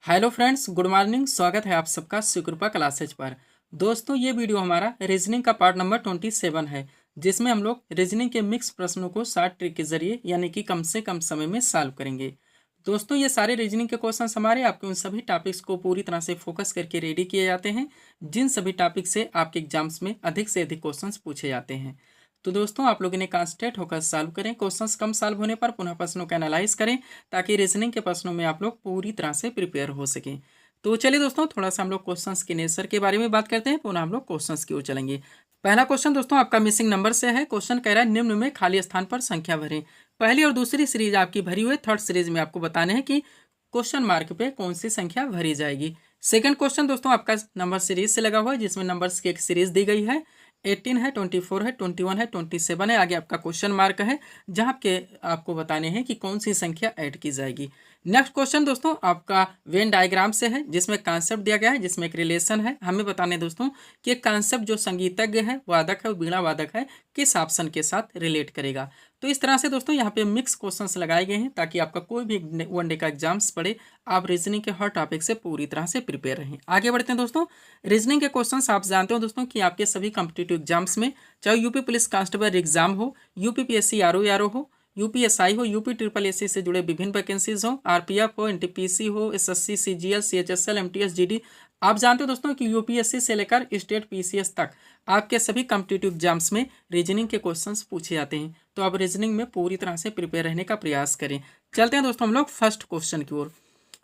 Hello friends, good morning. स्वागत है आप सबका सुकृपा क्लासेज पर। दोस्तों, ये वीडियो हमारा रीजनिंग का पार्ट नंबर 27 है, जिसमें हम लोग रीजनिंग के मिक्स प्रश्नों को शॉर्ट ट्रिक के जरिए यानी कि कम से कम समय में सॉल्व करेंगे। दोस्तों, ये सारे रीजनिंग के क्वेश्चंस हमारे आपके उन सभी टॉपिक्स को पूरी तरह से फोकस करके रेडी किए जाते हैं, जिन सभी टॉपिक से आपके एग्जाम्स में अधिक से अधिक क्वेश्चंस पूछे जाते हैं। तो दोस्तों, आप लोग इन्हें कॉन्सेंट्रेट होकर सॉल्व करें। क्वेश्चंस कम सॉल्व होने पर पुनः प्रश्नों का एनालाइज करें, ताकि रीजनिंग के प्रश्नों में आप लोग पूरी तरह से प्रिपेयर हो सकें। तो चलिए दोस्तों, थोड़ा सा हम लोग क्वेश्चंस के नेचर के बारे में बात करते हैं, पुनः हम लोग क्वेश्चंस की ओर चलेंगे। पहला क्वेश्चन दोस्तों आपका मिसिंग नंबर से है। क्वेश्चन कह रहा है निम्न में खाली स्थान पर संख्या भरें। पहली और दूसरी सीरीज आपकी भरी हुई, थर्ड सीरीज में आपको बताने हैं कि क्वेश्चन मार्क पे कौन सी संख्या भरी जाएगी। सेकंड क्वेश्चन दोस्तों आपका नंबर सीरीज से लगा हुआ है, जिसमें नंबर्स की एक सीरीज दी गई है। 18 है, 24 है, 21 है, 27 है। आगे आपका क्वेश्चन मार्क है, जहाँ के आपको बताने हैं कि कौन सी संख्या ऐड की जाएगी। नेक्स्ट क्वेश्चन दोस्तों आपका वेन डायग्राम से है, जिसमें कॉन्सेप्ट दिया गया है, जिसमें एक रिलेशन है। हमें बताने दोस्तों कि कॉन्सेप्ट जो संगीतज्ञ है, वादक है, बीड़ा वादक है, किस ऑप्शन के साथ रिलेट करेगा। तो इस तरह से दोस्तों यहाँ पे मिक्स क्वेश्चंस लगाए गए हैं, ताकि आपका कोई भी वनडे का एग्जाम्स पड़े, आप रीजनिंग के हर टॉपिक से पूरी तरह से प्रिपेयर रहें। आगे बढ़ते हैं दोस्तों। रीजनिंग के क्वेश्चंस आप जानते हो दोस्तों कि आपके सभी कॉम्पिटिटिव एग्जाम्स में, चाहे यूपी पुलिस कांस्टेबल एग्जाम हो, यूपी पीएससी आरओ हो, यूपीएसआई हो, यूपी ट्रिपल एससी से जुड़े विभिन्न वैकेंसीज हो, आरपीएफ हो, एनटीपीसी हो, SSC, CGL, CHSL, MTS, GD, आप जानते हो दोस्तों कि यूपीएससी से लेकर स्टेट पीसीएस तक आपके सभी कॉम्पिटिटिव एग्जाम्स में रीजनिंग के क्वेश्चंस पूछे जाते हैं। तो आप रीजनिंग में पूरी तरह से प्रिपेयर रहने का प्रयास करें। चलते हैं दोस्तों हम लोग फर्स्ट क्वेश्चन की ओर।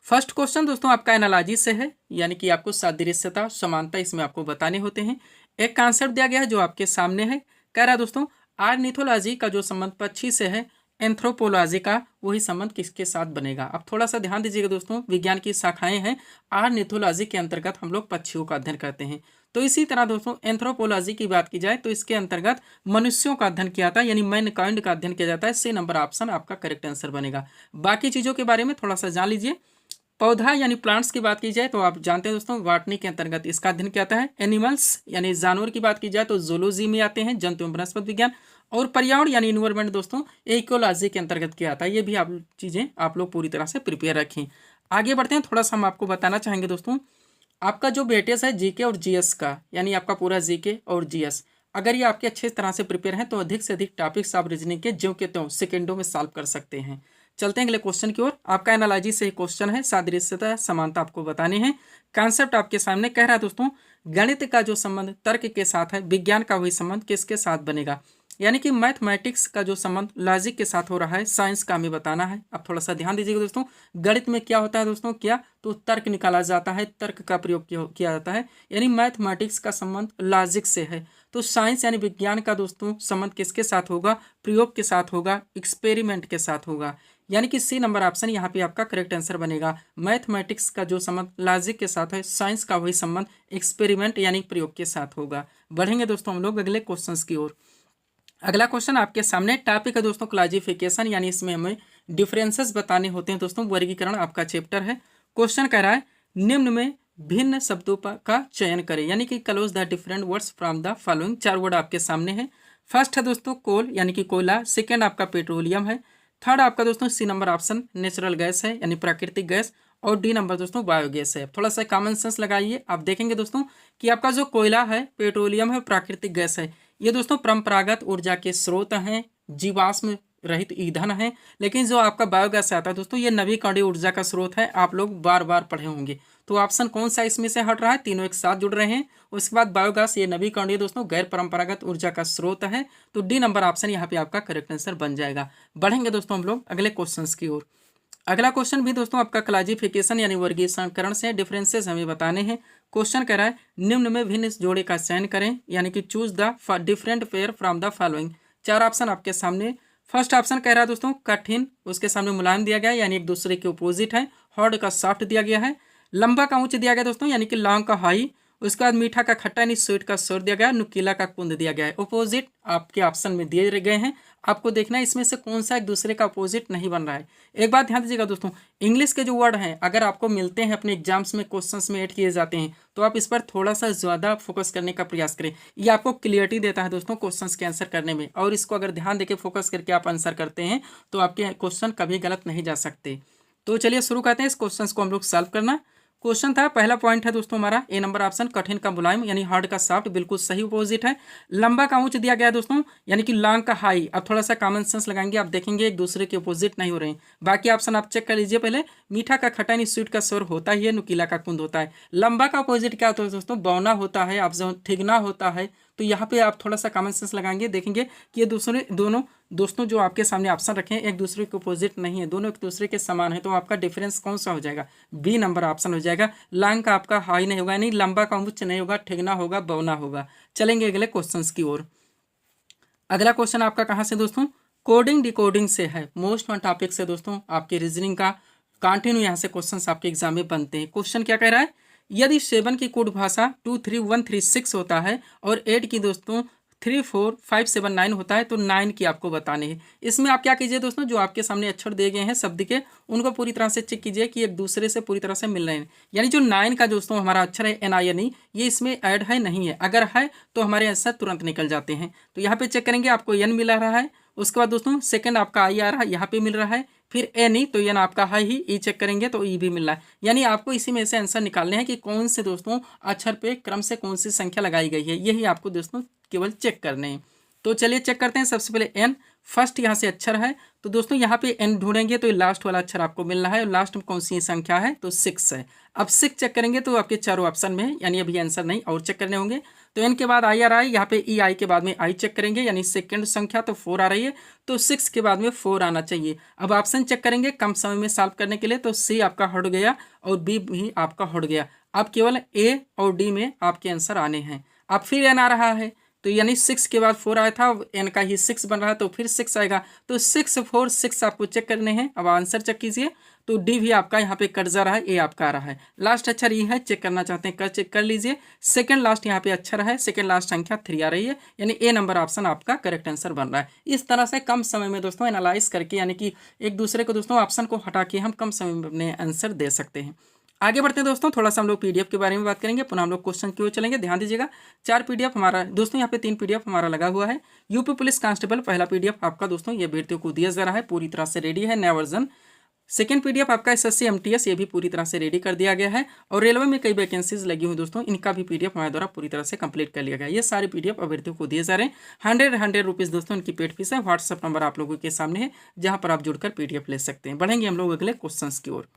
फर्स्ट क्वेश्चन दोस्तों आपका एनालॉजी से है, यानी कि आपको सादृश्यता, समानता इसमें आपको बताने होते हैं। एक कॉन्सेप्ट दिया गया है जो आपके सामने है। कह रहा है दोस्तों आर्निथोलॉजी का जो संबंध पक्षी से है, एंथ्रोपोलॉजी का वही संबंध किसके साथ बनेगा। अब थोड़ा सा ध्यान दीजिएगा दोस्तों, विज्ञान की शाखाएं हैं। आर्निथोलॉजी के अंतर्गत हम लोग पक्षियों का अध्ययन करते हैं। तो इसी तरह दोस्तों एंथ्रोपोलॉजी की बात की जाए तो इसके अंतर्गत मनुष्यों का अध्ययन किया जाता है, यानी मैनकाइंड का अध्ययन किया जाता है। सी नंबर ऑप्शन आपका करेक्ट आंसर बनेगा। बाकी चीज़ों के बारे में थोड़ा सा जान लीजिए। पौधा यानी प्लांट्स की बात की जाए तो आप जानते हैं दोस्तों बॉटनी के अंतर्गत इसका अध्ययन किया जाता है। एनिमल्स यानी जानवर की बात की जाए तो जूलॉजी में आते हैं, जंतु एवं वनस्पति विज्ञान। और पर्यावरण यानी इन्वायरमेंट दोस्तों इकोलॉजी के अंतर्गत किया जाता है। ये भी आप चीज़ें आप लोग पूरी तरह से प्रिपेयर रखें। आगे बढ़ते हैं। थोड़ा सा हम आपको बताना चाहेंगे दोस्तों, आपका जो वेटेज है जीके और जीएस का, यानी आपका पूरा जीके और जीएस, अगर ये आपके अच्छे तरह से प्रिपेयर हैं तो अधिक से अधिक टॉपिक्स आप रीजनिंग के ज्यों के त्यों सेकेंडों में सॉल्व कर सकते हैं। चलते हैं अगले क्वेश्चन की ओर। आपका एनालॉजी से क्वेश्चन है, सादृश्यता, समानता आपको बताने हैं। कॉन्सेप्ट आपके सामने कह रहा है दोस्तों गणित का जो संबंध तर्क के साथ है, विज्ञान का वही संबंध किसके साथ बनेगा। यानी कि मैथमेटिक्स का जो संबंध लॉजिक के साथ हो रहा है, साइंस का हमें बताना है। अब थोड़ा सा ध्यान दीजिएगा दोस्तों, गणित में क्या होता है दोस्तों, क्या तो तर्क निकाला जाता है, तर्क का प्रयोग किया जाता है। यानी मैथमेटिक्स का संबंध लॉजिक से है। तो साइंस यानी विज्ञान का दोस्तों संबंध किसके साथ होगा, प्रयोग के साथ होगा, एक्सपेरिमेंट के साथ होगा। यानी कि सी नंबर ऑप्शन यहाँ पे आपका करेक्ट आंसर बनेगा। मैथमेटिक्स का जो संबंध लॉजिक के साथ है, साइंस का वही संबंध एक्सपेरिमेंट यानी प्रयोग के साथ होगा। बढ़ेंगे दोस्तों हम लोग अगले क्वेश्चन की ओर। अगला क्वेश्चन आपके सामने टॉपिक है दोस्तों क्लासिफिकेशन, यानी इसमें हमें डिफरेंसेस बताने होते हैं दोस्तों। वर्गीकरण आपका चैप्टर है। क्वेश्चन कह रहा है निम्न में भिन्न शब्दों का चयन करें, यानी कि close the different words from the following. 4 word आपके सामने है। फर्स्ट है दोस्तों कोल, यानी कि कोयला। सेकेंड आपका पेट्रोलियम है। थर्ड आपका दोस्तों C number option natural gas है, यानी प्राकृतिक गैस। और डी नंबर दोस्तों बायोगैस है। थोड़ा सा कॉमन सेंस लगाइए। आप देखेंगे दोस्तों कि आपका जो कोयला है, पेट्रोलियम है, प्राकृतिक गैस है, ये दोस्तों परंपरागत ऊर्जा के स्रोत हैं, जीवाश्म रहित ईंधन है। लेकिन जो आपका बायोगैस आता है दोस्तों, ये नवीकरणीय ऊर्जा का स्रोत है। आप लोग बार बार पढ़े होंगे। तो ऑप्शन कौन सा इसमें से हट रहा है, तीनों एक साथ जुड़ रहे हैं। उसके बाद बायोगैस ये नवीकरणीय दोस्तों गैर परंपरागत ऊर्जा का स्रोत है। तो डी नंबर ऑप्शन यहाँ पे आपका करेक्ट आंसर बन जाएगा। बढ़ेंगे दोस्तों हम लोग अगले क्वेश्चन की ओर। अगला क्वेश्चन भी दोस्तों आपका क्लासिफिकेशन यानी वर्गीकरण से डिफरेंसेस हमें बताने हैं। क्वेश्चन कह रहा है निम्न में भिन्न जोड़े का चयन करें, यानी कि choose the different pair from the following. 4 option आपके सामने। फर्स्ट ऑप्शन कह रहा है दोस्तों कठिन, उसके सामने मुलायम दिया गया है, यानी एक दूसरे के अपोजिट है। हार्ड का सॉफ्ट दिया गया है। लंबा का ऊंच दिया गया दोस्तों, यानी कि लॉन्ग का हाई। उसके बाद मीठा का खट्टा यानी स्वीट का सोर दिया गया है। नुकीला का कुंद दिया गया है। अपोजिट आपके ऑप्शन में दिए गए हैं। आपको देखना है इसमें से कौन सा एक दूसरे का अपोजिट नहीं बन रहा है। एक बात ध्यान दीजिएगा दोस्तों, इंग्लिश के जो वर्ड हैं अगर आपको मिलते हैं अपने एग्जाम्स में, क्वेश्चंस में ऐड किए जाते हैं, तो आप इस पर थोड़ा सा ज़्यादा फोकस करने का प्रयास करें। ये आपको क्लियरिटी देता है दोस्तों क्वेश्चंस के आंसर करने में। और इसको अगर ध्यान देके फोकस करके आप आंसर करते हैं तो आपके क्वेश्चन कभी गलत नहीं जा सकते। तो चलिए शुरू करते हैं इस क्वेश्चन को हम लोग सॉल्व करना। क्वेश्चन था, पहला पॉइंट है दोस्तों हमारा ए नंबर ऑप्शन, कठिन का मुलायम यानी हार्ड का सॉफ्ट, बिल्कुल सही अपोजिट है। लंबा का ऊंच दिया गया है दोस्तों, यानी कि लॉन्ग का हाई। अब थोड़ा सा कॉमन सेंस लगाएंगे, आप देखेंगे एक दूसरे के अपोजिट नहीं हो रहे हैं। बाकी ऑप्शन आप चेक कर लीजिए पहले। मीठा का खट्टा यानी स्वीट का स्वर होता ही है, नुकीला का कुंद होता है। लंबा का अपोजिट क्या होता है दोस्तों, बौना होता है, आप ठिगना होता है। तो यहाँ पे आप थोड़ा सा कॉमन सेंस लगाएंगे, देखेंगे कि ये दोनों दोस्तों जो आपके सामने ऑप्शन रखे हैं एक दूसरे के अपोजिट नहीं है, दोनों एक दूसरे के समान है। तो आपका डिफरेंस कौन सा हो जाएगा, बी नंबर ऑप्शन हो जाएगा। लॉन्ग का आपका हाई नहीं होगा, नहीं लंबा का उच्च नहीं होगा, ठिगना होगा, बौना होगा। चलेंगे अगले क्वेश्चंस की ओर। अगला क्वेश्चन आपका कहाँ से दोस्तों, कोडिंग डिकोडिंग से है। मोस्ट वन टॉपिक से दोस्तों आपके रीजनिंग का कंटिन्यू यहाँ से क्वेश्चंस आपके एग्जाम में बनते हैं। क्वेश्चन क्या कह रहा है, यदि 7 की कोड भाषा 23136 होता है और 8 की दोस्तों 34579 होता है, तो 9 की आपको बताने हैं। इसमें आप क्या कीजिए दोस्तों, जो आपके सामने अक्षर दिए गए हैं शब्द के, उनको पूरी तरह से चेक कीजिए कि एक दूसरे से पूरी तरह से मिल रहे हैं। यानी जो 9 का दोस्तों हमारा अक्षर है NINE, ये इसमें ऐड है नहीं है, अगर है तो हमारे आंसर तुरंत निकल जाते हैं। तो यहाँ पे चेक करेंगे, आपको N मिला रहा है, उसके बाद दोस्तों सेकंड आपका I आ रहा है, यहाँ पे मिल रहा है, फिर N तो N आपका है ही, E चेक करेंगे तो E भी मिल रहा है। यानी आपको इसी में से आंसर निकालने हैं कि कौन से दोस्तों अक्षर पे क्रम से कौन सी संख्या लगाई गई है, यही आपको दोस्तों केवल चेक करने हैं। तो चलिए चेक करते हैं। सबसे पहले N फर्स्ट यहाँ से अक्षर है, तो दोस्तों यहाँ पे N ढूंढेंगे तो ये लास्ट वाला अक्षर आपको मिल रहा है, और लास्ट में कौन सी संख्या है, तो 6 है। अब 6 चेक करेंगे तो आपके चारों ऑप्शन में है, यानी अभी आंसर नहीं और चेक करने होंगे। तो N के बाद I आ रहा है, यहाँ पे EI के बाद में I चेक करेंगे, यानी सेकंड संख्या तो 4 आ रही है, तो 6 के बाद में 4 आना चाहिए। अब ऑप्शन चेक करेंगे कम समय में सॉल्व करने के लिए, तो C आपका हट गया और B भी आपका हट गया। अब केवल A और D में आपके आंसर आने हैं। अब फिर N आ रहा है, तो यानी 6 के बाद 4 आया था, N का ही 6 बन रहा है, तो फिर 6 आएगा। तो 6 4 6 आपको चेक करने हैं। अब आंसर चेक कीजिए, तो D भी आपका यहाँ पे कट जा रहा है, A आपका आ रहा है। लास्ट अक्षर E है, चेक करना चाहते हैं चेक कर लीजिए। सेकंड लास्ट यहाँ पे अक्षर है, सेकंड लास्ट संख्या 3 आ रही है, यानी A नंबर ऑप्शन आपका करेक्ट आंसर बन रहा है। इस तरह से कम समय में दोस्तों एनालाइज करके, यानी कि एक दूसरे को दोस्तों ऑप्शन को हटा के हम कम समय में अपने आंसर दे सकते हैं। आगे बढ़ते हैं दोस्तों, थोड़ा सा हम लोग PDF के बारे में बात करेंगे, पुनः हम लोग क्वेश्चन की ओर चलेंगे। ध्यान दीजिएगा, 4 PDF हमारा दोस्तों, यहाँ पे 3 PDF हमारा लगा हुआ है। यूपी पुलिस कांस्टेबल पहला PDF आपका दोस्तों ये अभ्यर्थियों को दिया जा रहा है, पूरी तरह से रेडी है, नया वर्जन। सेकंड PDF आपका SSC MTS, ये भी पूरी तरह से रेडी कर दिया गया है। और रेलवे में कई वैकेंसीज लगी हुई दोस्तों, इनका भी PDF हमारे द्वारा पूरी तरह से कंप्लीट कर लिया गया। ये सारे PDF अभ्यर्थियों को दिए जा रहे हैं। 100 रुपीज़ दोस्तों इनकी पेड फीस है। व्हाट्सअप नंबर आप लोगों के सामने है, जहाँ पर आप जुड़कर PDF ले सकते हैं। बढ़ेंगे हम लोग अगले क्वेश्चन की ओर।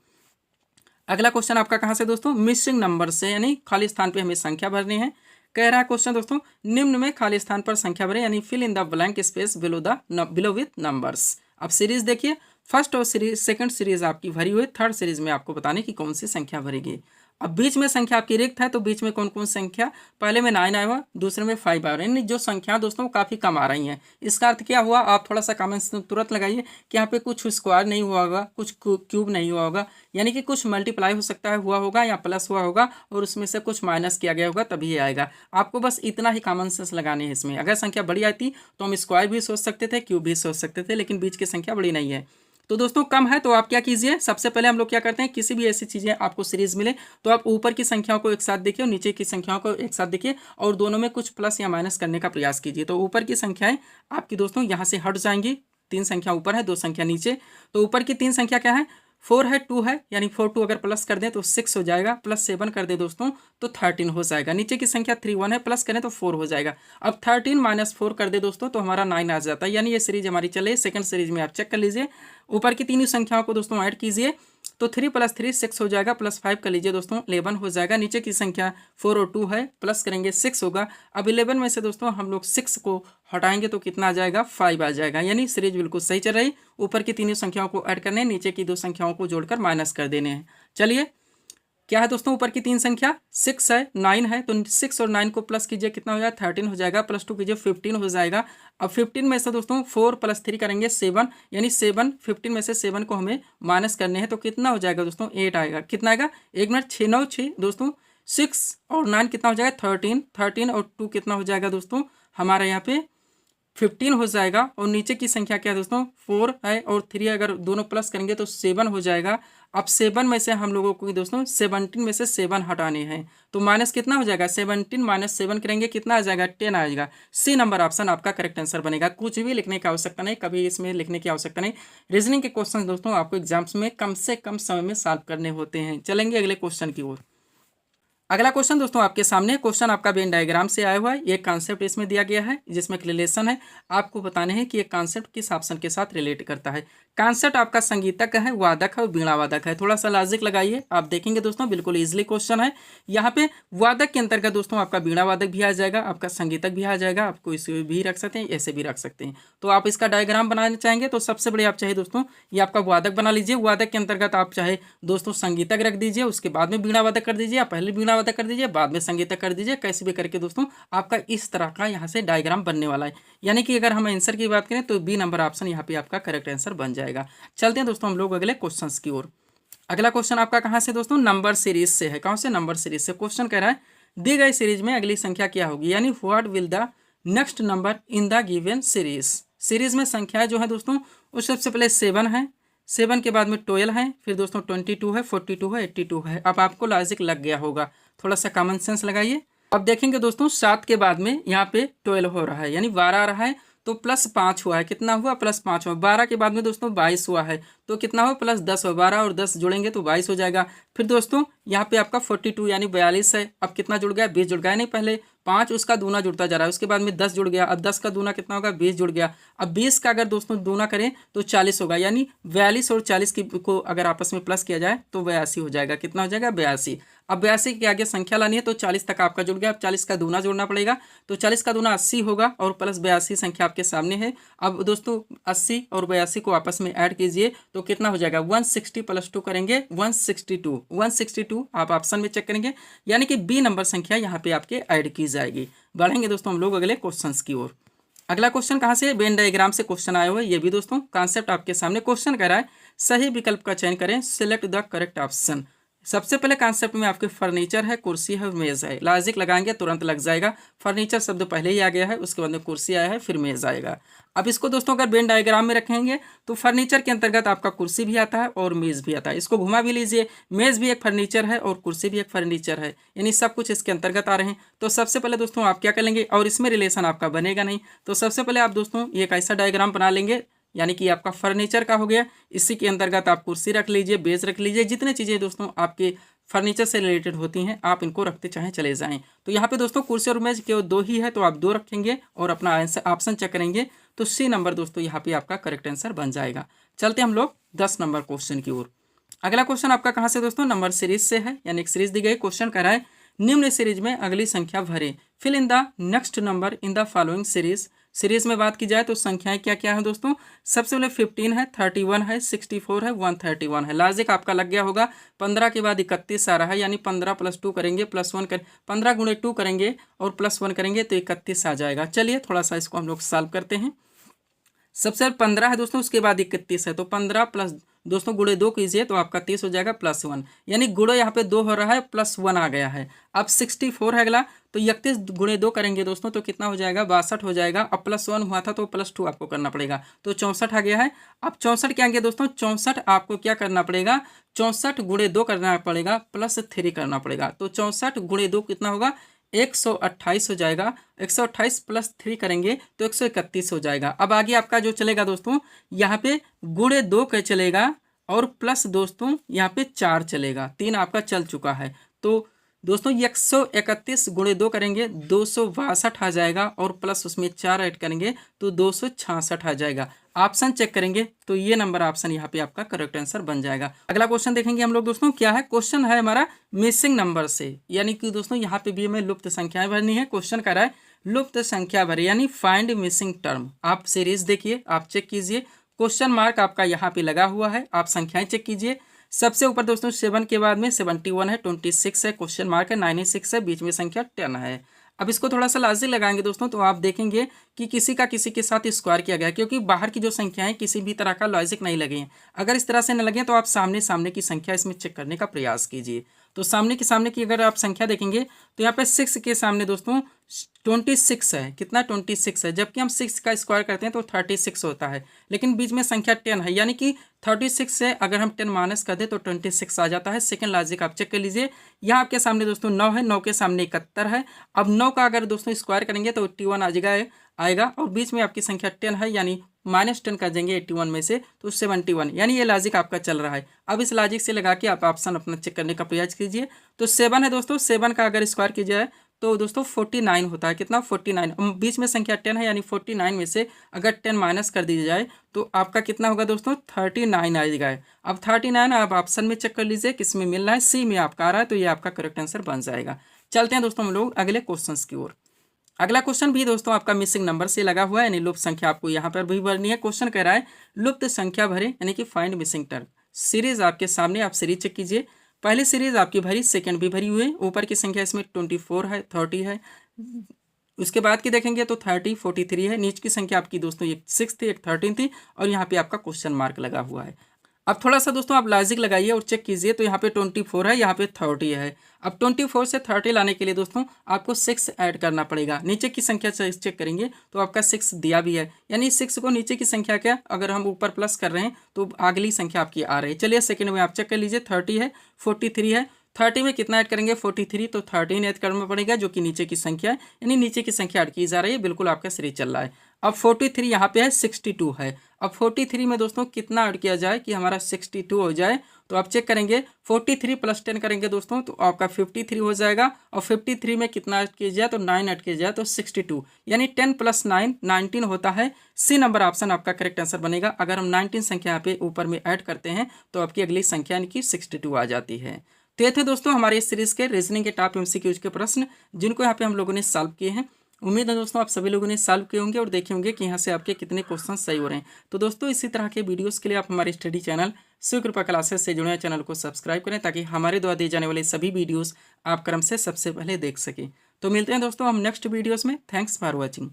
अगला क्वेश्चन आपका कहाँ से दोस्तों, मिसिंग नंबर से, यानी खाली स्थान पे हमें संख्या भरनी है। कह रहा है क्वेश्चन दोस्तों, निम्न में खाली स्थान पर संख्या भरें, यानी fill in the blank space below with numbers. अब सीरीज देखिए, फर्स्ट और सीरीज सेकंड सीरीज आपकी भरी हुई, थर्ड सीरीज में आपको बताने की कौन सी संख्या भरेगी। अब बीच में संख्या आपकी रिक्त है, तो बीच में कौन कौन संख्या, पहले में 9 आया हुआ, दूसरे में 5 आ रहा है, यानी जो संख्या दोस्तों काफ़ी कम आ रही हैं। इसका अर्थ क्या हुआ, आप थोड़ा सा कमेंट तुरंत लगाइए कि यहाँ पे कुछ स्क्वायर नहीं हुआ होगा, कुछ क्यूब नहीं हुआ होगा, यानी कि कुछ मल्टीप्लाई हो सकता है हुआ होगा, या प्लस हुआ होगा और उसमें से कुछ माइनस किया गया होगा, तभी ये आएगा। आपको बस इतना ही कॉमन सेंस लगाने हैं इसमें। अगर संख्या बड़ी आती तो हम स्क्वायर भी सोच सकते थे, क्यूब भी सोच सकते थे, लेकिन बीच की संख्या बड़ी नहीं है। तो दोस्तों कम है, तो आप क्या कीजिए, सबसे पहले हम लोग क्या करते हैं, किसी भी ऐसी चीज़ें आपको सीरीज मिले तो आप ऊपर की संख्याओं को एक साथ देखिए और नीचे की संख्याओं को एक साथ देखिए, और दोनों में कुछ प्लस या माइनस करने का प्रयास कीजिए। तो ऊपर की संख्याएं आपकी दोस्तों यहाँ से हट जाएंगी, 3 संख्या ऊपर है, 2 संख्या नीचे। तो ऊपर की 3 संख्या क्या है, 4 है, 2 है, यानी 4 2 अगर प्लस कर दें तो 6 हो जाएगा, प्लस 7 कर दे दोस्तों तो 13 हो जाएगा। नीचे की संख्या 3 1 है, प्लस करें तो 4 हो जाएगा। अब 13 - 4 कर दे दोस्तों तो हमारा 9 आ जाता है, यानी ये सीरीज हमारी चले। सेकंड सीरीज में आप चेक कर लीजिए, ऊपर की 3 संख्याओं को दोस्तों ऐड कीजिए, तो 3 + 3 6 हो जाएगा, प्लस 5 कर लीजिए दोस्तों 11 हो जाएगा। नीचे की संख्या 4 और 2 है, प्लस करेंगे 6 होगा। अब 11 में से दोस्तों हम लोग 6 को हटाएंगे तो कितना आ जाएगा, 5 आ जाएगा, यानी सीरीज बिल्कुल सही चल रही। ऊपर की 3 संख्याओं को ऐड करने, नीचे की 2 संख्याओं को जोड़कर माइनस कर देने हैं। चलिए क्या है दोस्तों, ऊपर की 3 संख्या 6 है, 9 है, तो 6 और 9 को प्लस कीजिए, कितना हो जाएगा, 13 हो जाएगा, प्लस 2 कीजिए 15 हो जाएगा। अब 15 में से दोस्तों 4 + 3 करेंगे 7, यानी 7, 15 में से 7 को हमें माइनस करने हैं, तो कितना हो जाएगा दोस्तों, 8 आएगा। कितना आएगा, 1 मिनट, 6 9 6 दोस्तों, 6 और 9 कितना हो जाएगा, 13, 13 और 2 कितना हो जाएगा दोस्तों, हमारा यहाँ पे 15 हो जाएगा। और नीचे की संख्या क्या है दोस्तों, 4 है और 3 अगर दोनों प्लस करेंगे तो 7 हो जाएगा। अब 7 में से हम लोगों को दोस्तों 17 में से 7 हटाने हैं, तो माइनस कितना हो जाएगा, 17 माइनस 7 करेंगे कितना आ जाएगा, 10 आ जाएगा। सी नंबर ऑप्शन आपका करेक्ट आंसर बनेगा। कुछ भी लिखने की आवश्यकता नहीं, कभी इसमें लिखने की आवश्यकता नहीं। रीजनिंग के क्वेश्चन दोस्तों आपको एग्जाम्स में कम से कम समय में सॉल्व करने होते हैं। चलेंगे अगले क्वेश्चन की ओर। अगला क्वेश्चन दोस्तों आपके सामने, क्वेश्चन आपका वेन डायग्राम से आया हुआ है। ये कॉन्सेप्ट इसमें दिया गया है जिसमें रिलेशन है, आपको बताने हैं कि ये कॉन्सेप्ट किस ऑप्शन के साथ रिलेट करता है। कॉन्सेप्ट आपका संगीतक है, वादक है और वीणा वादक है। थोड़ा सा लॉजिक लगाइए, आप देखेंगे दोस्तों बिल्कुल इजीली क्वेश्चन है। यहाँ पे वादक के अंतर्गत दोस्तों आपका वीणा वादक भी आ जाएगा, आपका संगीतक भी आ जाएगा। आपको इसे भी रख सकते हैं, ऐसे भी रख सकते हैं। तो आप इसका डायग्राम बनाना चाहेंगे तो सबसे बड़े आप चाहे दोस्तों ये आपका वादक बना लीजिए। वादक के अंतर्गत आप चाहे दोस्तों संगीतक रख दीजिए, उसके बाद में वीणा वादक कर दीजिए, या पहले वीणा वादक कर दीजिए बाद में संगीतक कर दीजिए। कैसे भी करके दोस्तों आपका इस तरह का यहाँ से डायग्राम बनने वाला है। यानी कि अगर हम आंसर की बात करें तो बी नंबर ऑप्शन यहाँ पे आपका करेक्ट आंसर बन जाएगा। चलते हैं दोस्तों हम लोग अगले क्वेश्चंस की ओर। अगला क्वेश्चन आपका कहाँ से दोस्तों, नंबर सीरीज से है। कौन से नंबर सीरीज से क्वेश्चन कह रहा है, दी गई सीरीज में अगली संख्या क्या होगी, यानी what will the next number in the given series. Series में संख्याएं जो है दोस्तों उस सबसे पहले 7 है, 7 के बाद में 12 है, फिर दोस्तों 22 है, 42 है, 82 है। अब आपको लॉजिक लग गया होगा, थोड़ा सा कॉमन सेंस लगाइए। अब देखेंगे दोस्तों 7 के बाद में यहाँ पे 12 हो रहा है, यानी 12 आ रहा है, तो +5 हुआ है, कितना हुआ +5 हुआ। 12 के बाद में दोस्तों 22 हुआ है, तो कितना हो +10 हो। 12 और 10 जोड़ेंगे तो 22 हो जाएगा। फिर दोस्तों यहाँ पे आपका 42 यानी 42 है। अब कितना जुड़ गया, 20 जुड़ गया। नहीं पहले 5 उसका दूना जुड़ता जा रहा है, उसके बाद में 10 जुड़ गया। अब 10 का दूना कितना होगा, 20 जुड़ गया। अब 20 का अगर दोस्तों दूना करें तो 40 होगा, यानी 42 और 40 को अगर आपस में प्लस किया जाए तो 82 हो जाएगा। कितना हो जाएगा, 82। अब 82 के आगे संख्या लानी है तो 40 तक आपका जुड़ गया। अब 40 का दूना जोड़ना पड़ेगा, तो 40 का दूना 80 होगा और प्लस 82 संख्या आपके सामने है। अब दोस्तों 80 और 82 को आपस में ऐड कीजिए तो कितना हो जाएगा, 160 + 2 करेंगे 162। 162 आप ऑप्शन में चेक करेंगे, यानी कि बी नंबर संख्या यहाँ पे आपके ऐड की जाएगी। बढ़ेंगे दोस्तों हम लोग अगले क्वेश्चंस की ओर। अगला क्वेश्चन कहाँ से, वेन डायग्राम से क्वेश्चन आया हुआ है। ये भी दोस्तों कॉन्सेप्ट आपके सामने। क्वेश्चन कह रहा है सही विकल्प का चयन करें, सिलेक्ट द करेक्ट ऑप्शन। सबसे पहले कॉन्सेप्ट में आपके फर्नीचर है, कुर्सी है, मेज है। लॉजिक लगाएंगे तुरंत लग जाएगा। फर्नीचर शब्द पहले ही आ गया है, उसके बाद में कुर्सी आया है, फिर मेज आएगा। अब इसको दोस्तों अगर वेन डायग्राम में रखेंगे तो फर्नीचर के अंतर्गत आपका कुर्सी भी आता है और मेज भी आता है। इसको घुमा भी लीजिए, मेज भी एक फर्नीचर है और कुर्सी भी एक फर्नीचर है, यानी सब कुछ इसके अंतर्गत आ रहे हैं। तो सबसे पहले दोस्तों आप क्या कर लेंगे, और इसमें रिलेशन आपका बनेगा नहीं, तो सबसे पहले आप दोस्तों एक ऐसा डायग्राम बना लेंगे, यानी कि आपका फर्नीचर का हो गया। इसी के अंतर्गत आप कुर्सी रख लीजिए, बेंच रख लीजिए, जितने चीज़ें दोस्तों आपके फर्नीचर से रिलेटेड होती हैं आप इनको रखते चाहें चले जाएं। तो यहाँ पे दोस्तों कुर्सी और मेज केवल 2 ही है, तो आप 2 रखेंगे और अपना आंसर ऑप्शन चेक करेंगे तो सी नंबर दोस्तों यहाँ पे आपका करेक्ट आंसर बन जाएगा। चलते हम लोग 10 नंबर क्वेश्चन की ओर। अगला क्वेश्चन आपका कहाँ से दोस्तों, नंबर सीरीज से है, यानी एक सीरीज दी गई। क्वेश्चन कह रहा है निम्न सीरीज में अगली संख्या भरें, fill in the next number in the following series. Series में बात की जाए तो संख्याएं क्या क्या है दोस्तों, सबसे पहले 15 है, 31 है, 64 है, 131 है। लॉजिक आपका लग गया होगा। 15 के बाद 31 आ रहा है, यानी 15 + 2 करेंगे +1 कर 15 × 2 करेंगे और +1 करेंगे तो 31 आ जाएगा। चलिए थोड़ा सा इसको हम लोग सॉल्व करते हैं। सबसे पहले 15 है दोस्तों, उसके बाद 31 है, तो 15 प्लस दोस्तों गुणे 2 कीजिए तो आपका 30 हो जाएगा +1, यानी गुणे यहाँ पे 2 हो रहा है, +1 आ गया है। अब 64 है अगला, तो 31 × 2 करेंगे दोस्तों तो कितना हो जाएगा, 62 हो जाएगा। अब +1 हुआ था तो +2 आपको करना पड़ेगा, तो 64 आ गया है। अब 64 क्या आएंगे दोस्तों, 64 आपको क्या करना पड़ेगा, 64 × 2 करना पड़ेगा, +3 करना पड़ेगा। तो 64 × 2 कितना होगा, 128 हो जाएगा। 128 + 3 करेंगे तो 131 हो जाएगा। अब आगे आपका जो चलेगा दोस्तों, यहाँ पे गुणे 2 का चलेगा और प्लस दोस्तों यहाँ पे 4 चलेगा, 3 आपका चल चुका है। तो दोस्तों 131 × 2 करेंगे 262 आ जाएगा और प्लस उसमें 4 ऐड करेंगे तो 266 आ जाएगा। ऑप्शन चेक करेंगे तो ये नंबर ऑप्शन यहाँ पे आपका करेक्ट आंसर बन जाएगा। अगला क्वेश्चन देखेंगे हम लोग दोस्तों, क्या है, क्वेश्चन है हमारा मिसिंग नंबर से, यानी कि दोस्तों यहाँ पे भी हमें लुप्त संख्याएं भरनी है। क्वेश्चन कर रहा है लुप्त संख्या भरे, यानी फाइंड मिसिंग टर्म। आप सीरीज देखिए, आप चेक कीजिए, क्वेश्चन मार्क आपका यहाँ पे लगा हुआ है, आप संख्याएं चेक कीजिए। सबसे ऊपर दोस्तों 7 के बाद में 71 है, 26 है, क्वेश्चन मार्क है, 96 है, बीच में संख्या 10 है। अब इसको थोड़ा सा लॉजिक लगाएंगे दोस्तों तो आप देखेंगे कि किसी का किसी के साथ स्क्वायर किया गया है, क्योंकि बाहर की जो संख्याएं किसी भी तरह का लॉजिक नहीं लगे हैं। अगर इस तरह से न लगे तो आप सामने सामने की संख्या इसमें चेक करने का प्रयास कीजिए। तो सामने की अगर आप संख्या देखेंगे तो यहाँ पे 6 के सामने दोस्तों 26 है, कितना 26 है, जबकि हम 6 का स्क्वायर करते हैं तो 36 होता है, लेकिन बीच में संख्या 10 है, यानी कि 36 से अगर हम 10 माइनस कर दें तो 26 आ जाता है। सेकंड लॉजिक आप चेक कर लीजिए। यहाँ आपके सामने दोस्तों 9 है, 9 के सामने 71 है। अब 9 का अगर दोस्तों स्क्वायर करेंगे तो 81 आएगा और बीच में आपकी संख्या 10 है, यानी -10 कर देंगे 81 में से तो 71, यानी ये लॉजिक आपका चल रहा है। अब इस लॉजिक से लगा के आप ऑप्शन अपना चेक करने का प्रयास कीजिए। तो 7 है दोस्तों, 7 का अगर स्क्वायर किया जाए तो दोस्तों 49 होता है, कितना 49, बीच में संख्या 10 है, यानी 49 में से अगर 10 माइनस कर दी जाए तो आपका कितना होगा दोस्तों 39 आएगा। अब 39 आप ऑप्शन में चेक कर लीजिए किस में मिल रहा है, सी में आपका आ रहा है, तो ये आपका करेक्ट आंसर बन जाएगा। चलते हैं दोस्तों हम लोग अगले क्वेश्चन की ओर। अगला क्वेश्चन भी दोस्तों आपका मिसिंग नंबर से लगा हुआ है, यानी लुप्त संख्या आपको यहाँ पर भी भरनी है। क्वेश्चन कह रहा है लुप्त संख्या भरे, यानी कि फाइंड मिसिंग टर्म। सीरीज आपके सामने, आप सीरीज चेक कीजिए। पहली सीरीज आपकी भरी, सेकंड भी भरी हुई है। ऊपर की संख्या इसमें 24 है, 30 है। उसके बाद की देखेंगे तो 30, 43 है। नीचे की संख्या आपकी दोस्तों एक 6 थी, एक 13 थी और यहाँ पे आपका क्वेश्चन मार्क लगा हुआ है। अब थोड़ा सा दोस्तों आप लॉजिक लगाइए और चेक कीजिए। तो यहाँ पे 24 है, यहाँ पे 30 है। अब 24 से 30 लाने के लिए दोस्तों आपको 6 ऐड करना पड़ेगा। नीचे की संख्या से चेक करेंगे तो आपका 6 दिया भी है, यानी 6 को नीचे की संख्या क्या अगर हम ऊपर प्लस कर रहे हैं तो अगली संख्या आपकी आ रही है। चलिए सेकंड में आप चेक कर लीजिए। 30 है, 43 है। 30 में कितना ऐड करेंगे 43, तो 13 ऐड करना पड़ेगा जो कि नीचे की संख्या है, यानी नीचे की संख्या ऐड की जा रही है। बिल्कुल आपका सही चल रहा है। अब 43 यहाँ पे है, 62 है। अब 43 में दोस्तों कितना ऐड किया जाए कि हमारा 62 हो जाए, तो आप चेक करेंगे 43 + 10 करेंगे दोस्तों तो आपका 53 हो जाएगा। और 53 में कितना ऐड किया जाए तो 9 ऐड किया जाए तो 62, यानी 10 + 9 19 होता है। सी नंबर ऑप्शन आपका करेक्ट आंसर बनेगा। अगर हम 19 संख्या यहाँ पे ऊपर में ऐड करते हैं तो आपकी अगली संख्या यानी कि 62 आ जाती है। तो ये थे दोस्तों हमारे इस सीरीज के रीजनिंग के टॉप MCQs के प्रश्न, जिनको यहाँ पे हम लोगों ने सॉल्व किए हैं। उम्मीद है दोस्तों आप सभी लोगों ने सॉल्व किए होंगे और देखे होंगे कि यहाँ से आपके कितने क्वेश्चन सही हो रहे हैं। तो दोस्तों इसी तरह के वीडियोस के लिए आप हमारे स्टडी चैनल शिव कृपा क्लासेस से जुड़े चैनल को सब्सक्राइब करें, ताकि हमारे द्वारा दिए जाने वाले सभी वीडियोस आप क्रम से सबसे पहले देख सकें। तो मिलते हैं दोस्तों हम नेक्स्ट वीडियोस में। Thanks for watching.